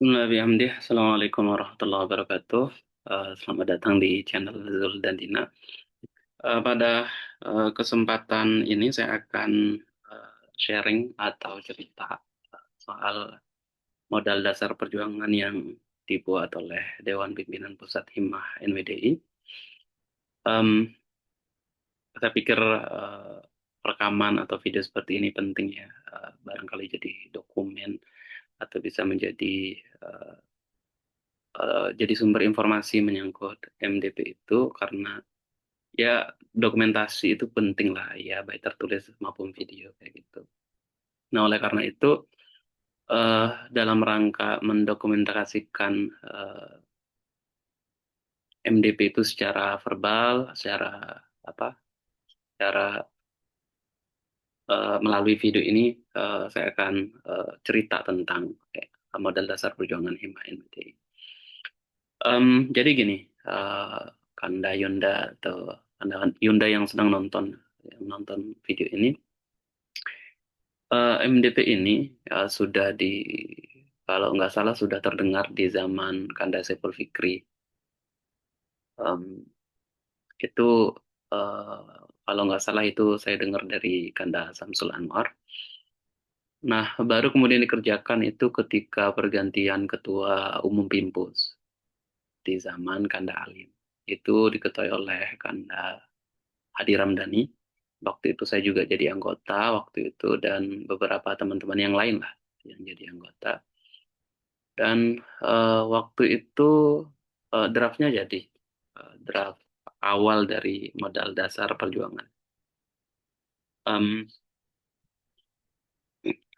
Bismillahirrahmanirrahim. Assalamualaikum warahmatullahi wabarakatuh. Selamat datang di channel Zul dan Dina. Pada kesempatan ini saya akan sharing atau cerita soal modal dasar perjuangan yang dibuat oleh Dewan Pimpinan Pusat Himmah NWDI. Em, saya pikir rekaman atau video seperti ini penting ya, barangkali jadi dokumen atau bisa menjadi jadi sumber informasi menyangkut MDP itu karena ya dokumentasi itu penting lah ya baik tertulis maupun video kayak gitu. Nah oleh karena itu dalam rangka mendokumentasikan MDP itu secara verbal, secara apa, secara melalui video ini saya akan cerita tentang modal dasar perjuangan Hima NPTI. Jadi gini, Kanda Yunda atau Kanda Yunda yang nonton video ini, MDP ini sudah kalau nggak salah sudah terdengar di zaman Kanda Sepul Fikri. Em, itu kalau nggak salah itu saya dengar dari Kanda Samsul Anwar. Nah, baru kemudian dikerjakan itu ketika pergantian Ketua Umum Pimpus di zaman Kanda Alim. Itu diketuai oleh Kanda Hadi Ramdhani. Waktu itu saya juga jadi anggota waktu itu dan beberapa teman-teman yang lain lah yang jadi anggota. Dan waktu itu draftnya jadi draft awal dari modal dasar perjuangan. Em,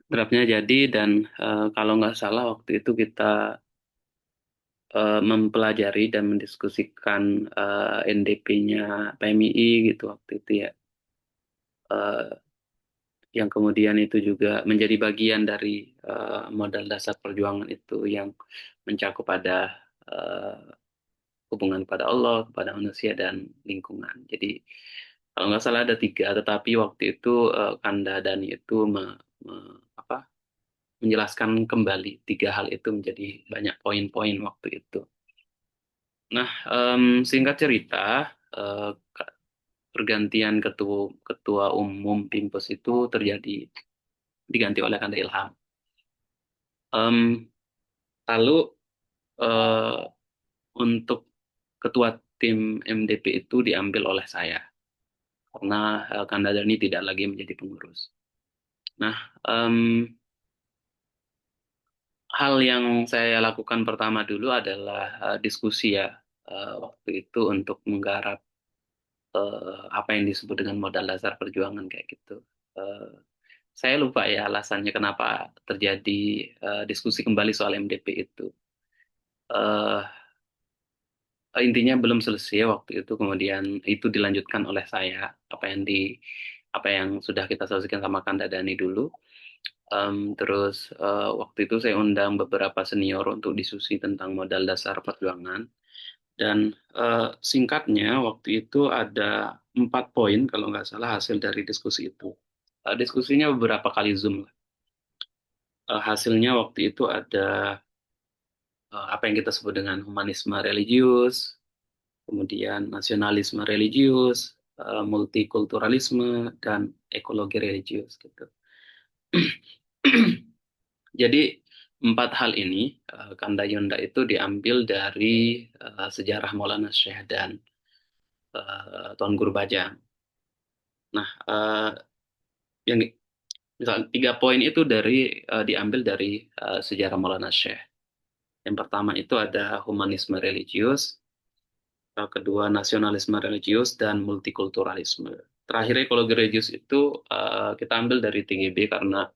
Draftnya jadi dan kalau nggak salah waktu itu kita mempelajari dan mendiskusikan NDP-nya PMII gitu waktu itu ya. Eh, yang kemudian itu juga menjadi bagian dari modal dasar perjuangan itu yang mencakup ada eh, hubungan kepada Allah, kepada manusia dan lingkungan. Jadi kalau nggak salah ada tiga, tetapi waktu itu Kanda Dani itu menjelaskan kembali tiga hal itu menjadi banyak poin-poin waktu itu. Nah, singkat cerita, eh, pergantian ketua ketua umum Pimpus itu terjadi diganti oleh Kanda Ilham. Em, Lalu eh, untuk ketua tim MDP itu diambil oleh saya karena Kanda Dani tidak lagi menjadi pengurus. Nah, em, hal yang saya lakukan pertama dulu adalah diskusi ya waktu itu untuk menggarap apa yang disebut dengan modal dasar perjuangan kayak gitu. Eh, saya lupa ya alasannya kenapa terjadi diskusi kembali soal MDP itu. Eh, Intinya belum selesai waktu itu, kemudian itu dilanjutkan oleh saya apa yang sudah kita selesaikan sama Kanda Dani dulu. Terus waktu itu saya undang beberapa senior untuk diskusi tentang modal dasar perjuangan. Dan singkatnya waktu itu ada 4 poin kalau nggak salah hasil dari diskusi itu. Diskusinya beberapa kali Zoom lah. Hasilnya waktu itu ada apa yang kita sebut dengan humanisme religius, kemudian nasionalisme religius, multikulturalisme, dan ekologi religius gitu. Jadi 4 hal ini, Kanda Yunda itu diambil dari sejarah Maulana Syekh dan Tuan Guru Bajang. Nah, yang misal 3 poin itu diambil dari sejarah Maulana Syekh. Yang pertama itu ada humanisme religius, kedua nasionalisme religius dan multikulturalisme. Terakhir ekologi religius itu kita ambil dari TGB karena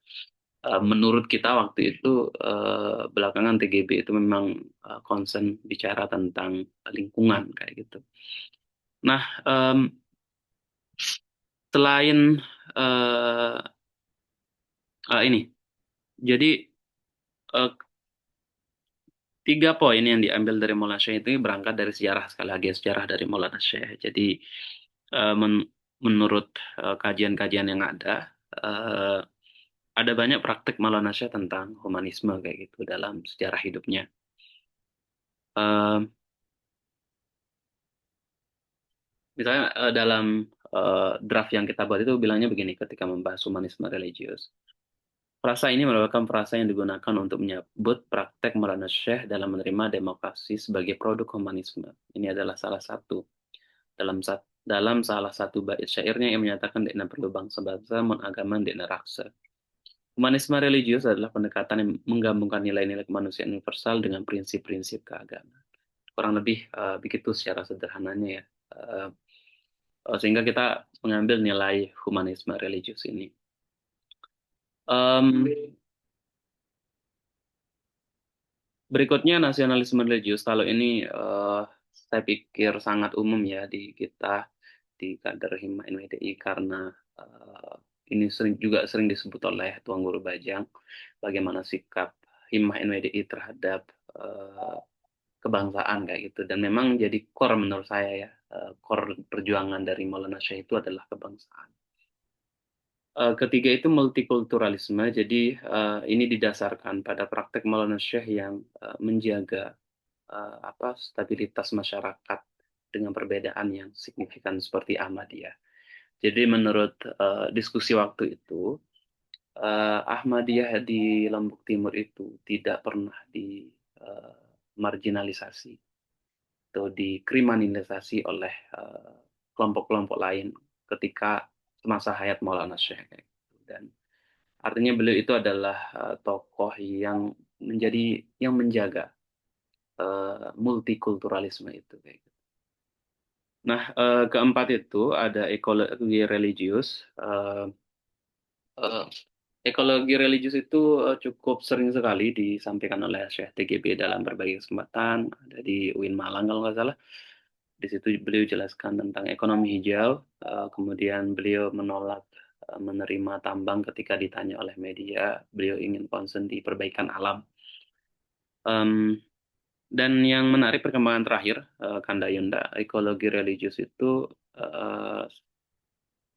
menurut kita waktu itu belakangan TGB itu memang concern bicara tentang lingkungan kayak gitu. Nah, selain uh, ini, jadi uh, 3 poin yang diambil dari Maulana Syekh itu berangkat dari sejarah sekali lagi sejarah dari Maulana Syekh. Jadi menurut kajian-kajian yang ada, uh, ada banyak praktek Maulana Syekh tentang humanisme kayak gitu dalam sejarah hidupnya. Em, Misalnya dalam draft yang kita buat itu bilangnya begini ketika membahas humanisme religius. Frasa ini merupakan frasa yang digunakan untuk menyebut praktek Maulana Syekh dalam menerima demokrasi sebagai produk humanisme. Ini adalah salah satu dalam salah satu bait syairnya yang menyatakan dekna perlu bangsa-bangsa agama dekna raksa. Humanisme religius adalah pendekatan yang menggabungkan nilai-nilai kemanusiaan universal dengan prinsip-prinsip keagamaan. Kurang lebih begitu secara sederhananya ya. Eh, Sehingga kita mengambil nilai humanisme religius ini. Em, Berikutnya nasionalisme religius. Kalau ini saya pikir sangat umum ya di kita di kader Hima NWDI karena ini sering disebut oleh Tuan Guru Bajang bagaimana sikap Hima NWDI terhadap eh, kebangsaan kayak gitu dan memang jadi core menurut saya ya core perjuangan dari Maulana Syekh itu adalah kebangsaan. Ketiga itu multikulturalisme, jadi ini didasarkan pada praktek Maulana Syekh yang menjaga stabilitas masyarakat dengan perbedaan yang signifikan seperti Ahmadiyah. Jadi menurut diskusi waktu itu, Ahmadiyah di Lombok Timur itu tidak pernah dimarginalisasi atau dikriminalisasi oleh kelompok-kelompok lain ketika semasa hayat Maulana Syekh. Kayak gitu. Dan artinya beliau itu adalah tokoh yang menjaga multikulturalisme itu kayak gitu. Nah, keempat itu ada ekologi religius. Eh, eh, Ekologi religius itu cukup sering sekali disampaikan oleh Syekh TGB dalam berbagai kesempatan. Ada di UIN Malang kalau nggak salah. Di situ beliau jelaskan tentang ekonomi hijau. Kemudian beliau menolak menerima tambang ketika ditanya oleh media. Beliau ingin concern di perbaikan alam. Em, dan yang menarik perkembangan terakhir, Kanda Yunda, ekologi religius itu eh,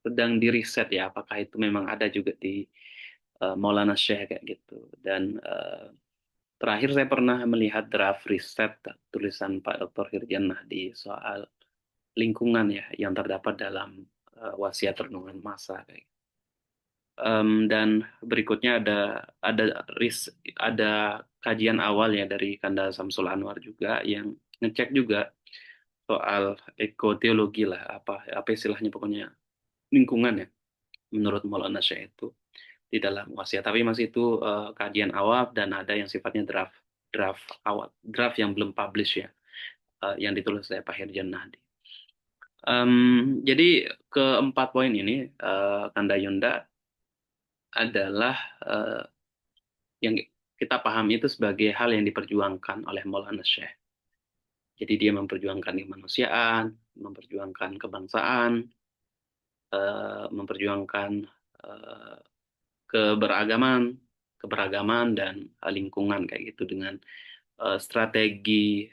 sedang diriset ya, apakah itu memang ada juga di Maulana Syekh kayak gitu. Dan terakhir saya pernah melihat draft riset tulisan Pak Dr. Hirjannah di soal lingkungan ya yang terdapat dalam wasiat renungan masa kayak gitu. Dan berikutnya ada ada kajian awal ya dari Kanda Samsul Anwar juga yang ngecek juga soal ekoteologi lah apa istilahnya pokoknya lingkungan ya menurut Maulana Syekh itu di dalam wasiat. Tapi masih itu kajian awal dan ada yang sifatnya draft awal, draft yang belum publish ya, yang ditulis oleh Pak Herjan Nahdi. Jadi keempat poin ini, Kanda Yunda, adalah yang kita pahami itu sebagai hal yang diperjuangkan oleh Maulana Syekh. Jadi dia memperjuangkan kemanusiaan, memperjuangkan kebangsaan, memperjuangkan eh, keberagaman, keberagaman dan lingkungan kayak gitu dengan strategi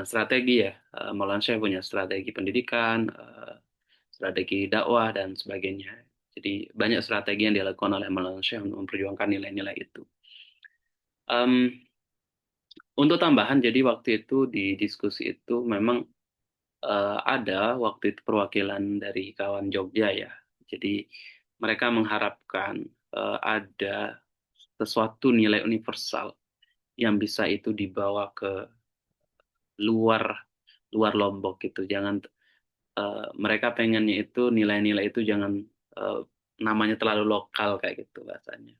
strategi ya Maulana Syekh punya strategi pendidikan, strategi dakwah dan sebagainya. Jadi banyak strategi yang dilakukan oleh Maulana Syekh untuk memperjuangkan nilai-nilai itu. Em, untuk tambahan, jadi waktu itu di diskusi itu memang ada waktu itu perwakilan dari kawan Jogja ya. Jadi mereka mengharapkan ada sesuatu nilai universal yang bisa itu dibawa ke luar luar Lombok gitu. Jangan mereka pengennya itu nilai-nilai itu jangan eh, namanya terlalu lokal kayak gitu bahasanya.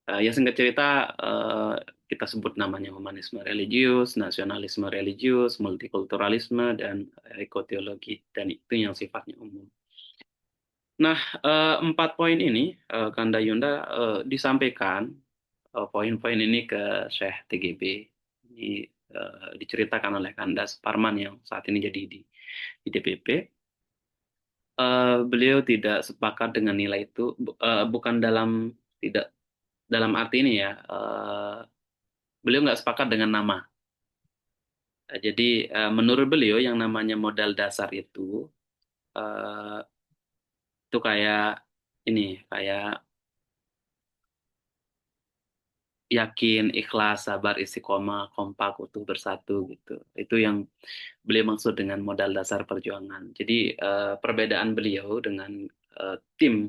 Ya singkat cerita kita sebut namanya humanisme religius, nasionalisme religius, multikulturalisme dan ekoteologi dan itu yang sifatnya umum. Nah, empat poin ini Kanda Yunda disampaikan poin-poin ini ke Syekh TGB. Ini diceritakan oleh Kanda Suparman yang saat ini jadi di DPP. Beliau tidak sepakat dengan nilai itu, bukan tidak dalam arti ini ya. Beliau nggak sepakat dengan nama. Jadi menurut beliau yang namanya modal dasar itu eh, Itu kayak ini, kayak yakin, ikhlas, sabar, istiqomah, kompak, utuh, bersatu gitu. Itu yang beliau maksud dengan modal dasar perjuangan. Jadi perbedaan beliau dengan tim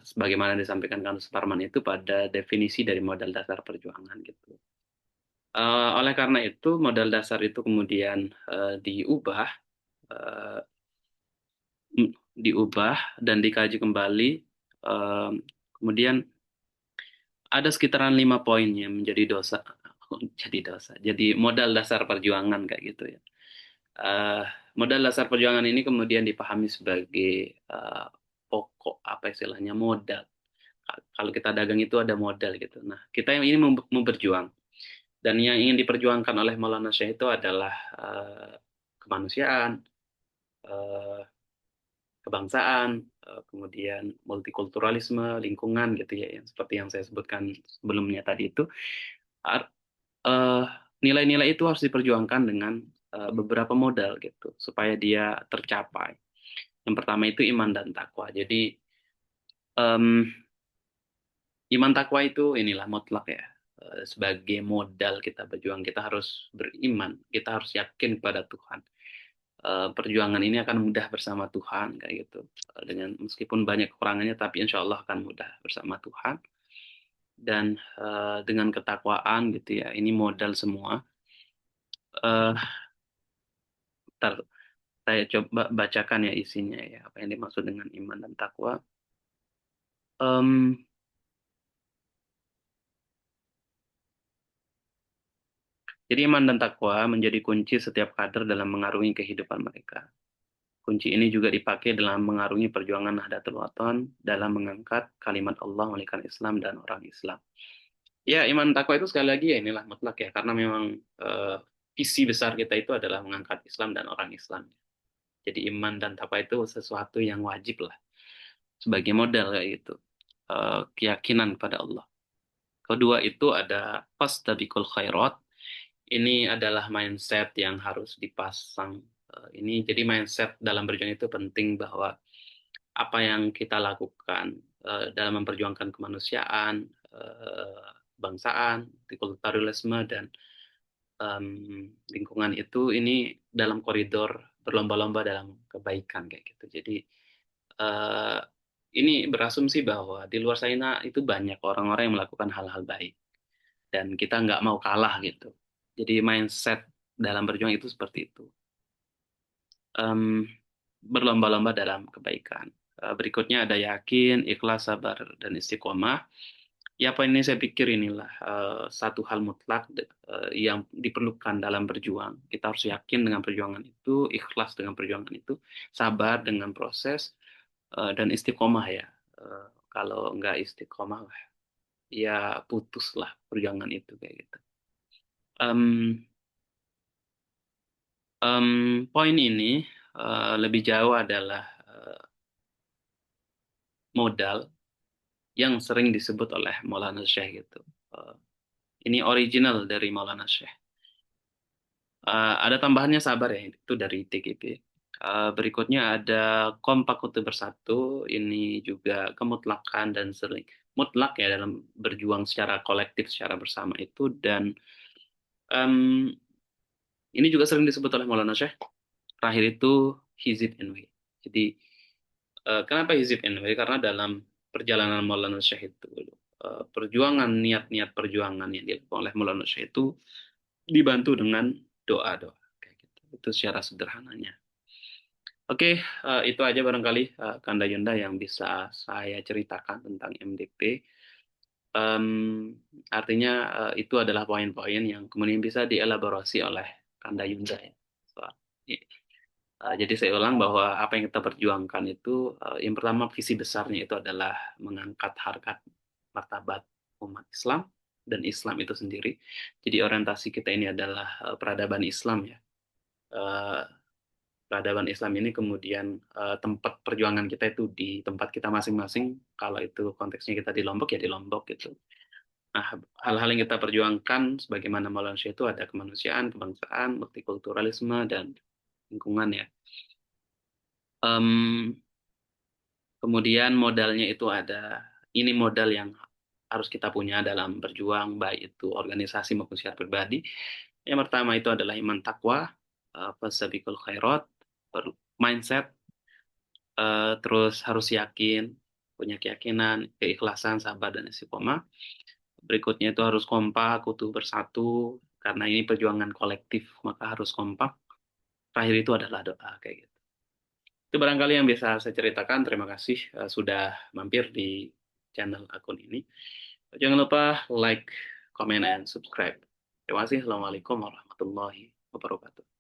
sebagaimana disampaikan Kang Suparman itu pada definisi dari modal dasar perjuangan gitu. Oleh karena itu modal dasar itu kemudian diubah, eh, dan dikaji kembali. Eh, Kemudian ada sekitaran 5 poin yang menjadi dosa, jadi dosa, jadi modal dasar perjuangan kayak gitu ya. Eh, Modal dasar perjuangan ini kemudian dipahami sebagai pokok, apa istilahnya, modal. Kalau kita dagang itu ada modal gitu. Nah, kita yang ini mau berjuang, dan yang ingin diperjuangkan oleh Maulana Syekh itu adalah kemanusiaan, eh, kebangsaan, kemudian multikulturalisme, lingkungan gitu ya, yang seperti yang saya sebutkan sebelumnya tadi itu. Ar- eh, Nilai-nilai itu harus diperjuangkan dengan beberapa modal gitu supaya dia tercapai. Yang pertama itu iman dan takwa. Jadi em, iman takwa itu inilah mutlak ya. Sebagai modal kita berjuang, kita harus beriman, kita harus yakin pada Tuhan. Perjuangan ini akan mudah bersama Tuhan kayak gitu. Dengan meskipun banyak kekurangannya, tapi insya Allah akan mudah bersama Tuhan. Dan dengan ketakwaan gitu ya, ini modal semua. Eh, Ntar saya coba bacakan ya isinya ya, apa yang dimaksud dengan iman dan takwa. Em, jadi iman dan takwa menjadi kunci setiap kader dalam mengarungi kehidupan mereka. Kunci ini juga dipakai dalam mengarungi perjuangan Nahdlatul Wathon dalam mengangkat kalimat Allah, memulihkan Islam dan orang Islam. Ya, iman takwa itu sekali lagi ya inilah mutlak ya, karena memang eh, visi besar kita itu adalah mengangkat Islam dan orang Islam. Jadi iman dan takwa itu sesuatu yang wajib lah sebagai modal kayak gitu. Keyakinan kepada Allah. Kedua itu ada fastabiqul khairat. Ini adalah mindset yang harus dipasang. Ini jadi mindset dalam berjuang itu penting bahwa apa yang kita lakukan dalam memperjuangkan kemanusiaan, bangsaan, multikulturalisme dan lingkungan itu ini dalam koridor berlomba-lomba dalam kebaikan kayak gitu. Jadi eh, ini berasumsi bahwa di luar sana itu banyak orang-orang yang melakukan hal-hal baik dan kita nggak mau kalah gitu. Jadi mindset dalam berjuang itu seperti itu. Em, Berlomba-lomba dalam kebaikan. Berikutnya ada yakin, ikhlas, sabar, dan istiqomah. Ya, poin ini saya pikir inilah satu hal mutlak yang diperlukan dalam berjuang. Kita harus yakin dengan perjuangan itu, ikhlas dengan perjuangan itu, sabar dengan proses, dan istiqomah ya. Kalau nggak istiqomah, ya putuslah perjuangan itu kayak gitu. Em, Poin ini lebih jauh adalah modal yang sering disebut oleh Maulana Syekh gitu. Eh, ini original dari Maulana Syekh. Ada tambahannya sabar ya, itu dari TGP. Berikutnya ada kompak utuh bersatu, ini juga kemutlakan dan sering mutlak ya dalam berjuang secara kolektif, secara bersama itu. Dan em, ini juga sering disebut oleh Maulana Syekh. Terakhir itu Hizib NW. Jadi kenapa Hizib NW? Karena dalam perjalanan Maulana Syekh itu perjuangan, niat-niat perjuangan yang dilakukan oleh Maulana Syekh itu dibantu dengan doa-doa kayak gitu. Itu secara sederhananya. Oke, itu aja barangkali Kanda Yunda yang bisa saya ceritakan tentang MDP. Em, Artinya itu adalah poin-poin yang kemudian bisa dielaborasi oleh Kanda Yunda ya. So, jadi saya ulang bahwa apa yang kita perjuangkan itu yang pertama visi besarnya itu adalah mengangkat harkat martabat umat Islam dan Islam itu sendiri. Jadi orientasi kita ini adalah peradaban Islam ya. Eh, Peradaban Islam ini kemudian tempat perjuangan kita itu di tempat kita masing-masing. Kalau itu konteksnya kita di Lombok ya di Lombok gitu. Nah, hal-hal yang kita perjuangkan sebagaimana Maulana Syekh itu ada kemanusiaan, kebangsaan, multikulturalisme dan lingkungan ya. Em, Kemudian modalnya itu ada, ini modal yang harus kita punya dalam berjuang, baik itu organisasi maupun secara pribadi. Yang pertama itu adalah iman takwa, fasabiqul khairat, mindset, terus harus yakin, punya keyakinan, keikhlasan, sabar, dan istiqomah. Berikutnya itu harus kompak, utuh bersatu, karena ini perjuangan kolektif, maka harus kompak. Terakhir itu adalah doa, kayak gitu. Itu barangkali yang bisa saya ceritakan. Terima kasih sudah mampir di channel akun ini. Jangan lupa like, comment, and subscribe. Terima kasih. Assalamualaikum warahmatullahi wabarakatuh.